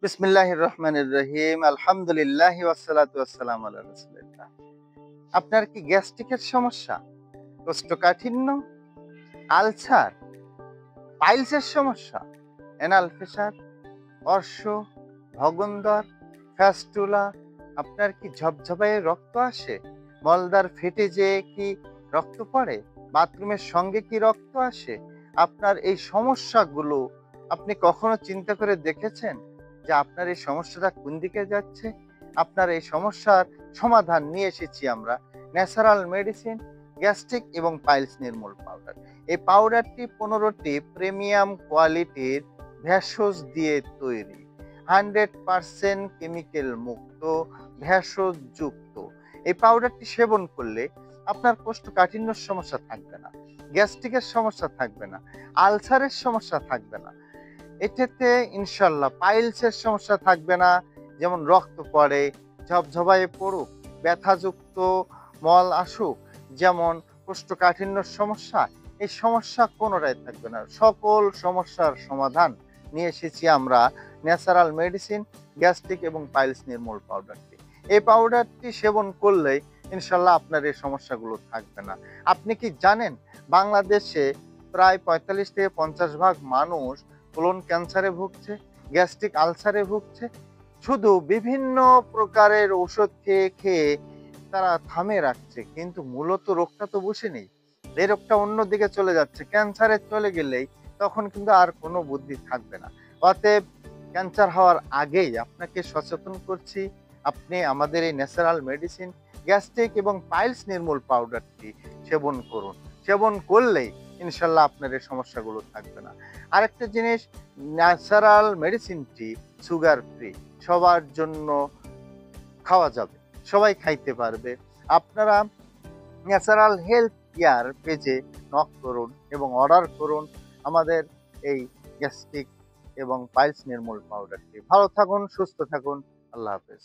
বিসমিল্লাহির রহমানির রহিম। আলহামদুলিল্লাহি ওয়াসসালাতু ওয়াসসালামু আলা রাসূলিল্লাহ। আপনার কি গ্যাস্ট্রিকের সমস্যা? কোষ্ঠকাঠিন্য, আলসার, পাইলসের সমস্যা, অ্যানাল প্রেশার, অর্শ, ভগন্দর, ফ্যাস্টুলা, আপনার কি ঝপঝপায়ে রক্ত আসে? মলদ্বার ফেটে যেয়ে কি রক্ত পড়ে? বাথরুমের সঙ্গে কি রক্ত আসে? আপনার এই সমস্যাগুলো আপনি কখনো চিন্তা করে দেখেছেন যে আপনার এই সমস্যাটা কোন দিকে যাচ্ছে? আপনার এই সমস্যার সমাধান নিয়ে এসেছি আমরা ন্যাচারাল মেডিসিন গ্যাস্ট্রিক এবং পাইলস নির্মূল পাউডার। এই পাউডারটি ১৫টি প্রিমিয়াম কোয়ালিটির ভেষজ দিয়ে তৈরি। 100% কেমিক্যাল মুক্ত, ভেষজযুক্ত। এই পাউডারটি সেবন করলে আপনার কোষ্ঠকাঠিন্যর সমস্যা থাকবে না, গ্যাস্ট্রিকের সমস্যা থাকবে না, আলসারের সমস্যা থাকবে না। এটাতে ইনশাল্লাহ পাইলসের সমস্যা থাকবে না, যেমন রক্ত পড়ে, ঝপঝপায়ে পড়ুক, ব্যথাযুক্ত মল আসুক, যেমন কোষ্ঠকাঠিন্যর সমস্যা, এই সমস্যা কোনোটাই থাকবে না। সকল সমস্যার সমাধান নিয়ে এসেছি আমরা ন্যাচারাল মেডিসিন গ্যাস্ট্রিক এবং পাইলস নির্মূল পাউডারটি। এই পাউডারটি সেবন করলেই ইনশাল্লাহ আপনার এই সমস্যাগুলো থাকবে না। আপনি কি জানেন বাংলাদেশে প্রায় ৪৫ থেকে ৫০ ভাগ মানুষ কোলন ক্যান্সারে ভুগছে, গ্যাস্ট্রিক আলসারে ভুগছে। শুধু বিভিন্ন প্রকারের ঔষধ খেয়ে খেয়ে তারা থামিয়ে রাখছে, কিন্তু মূলত রোগটা তো বসে নেই। এই রোগটা অন্যদিকে চলে যাচ্ছে। ক্যান্সারে চলে গেলেই তখন কিন্তু আর কোনো বুদ্ধি থাকবে না। অতএব ক্যান্সার হওয়ার আগেই আপনাকে সচেতন করছি, আপনি আমাদের এই ন্যাচারাল মেডিসিন গ্যাস্ট্রিক এবং পাইলস নির্মূল পাউডারটি সেবন করুন। সেবন করলেই ইনশাল্লাহ আপনার এই সমস্যাগুলো থাকবে না। আরেকটা জিনিস, ন্যাচারাল মেডিসিনটি সুগার ফ্রি, সবার জন্য খাওয়া যাবে, সবাই খাইতে পারবে। আপনারা ন্যাচারাল হেলথ কেয়ার পেজে নক করুন এবং অর্ডার করুন আমাদের এই গ্যাস্ট্রিক এবং পাইলস নির্মূল পাউডারটি। ভালো থাকুন, সুস্থ থাকুন। আল্লাহ হাফেজ।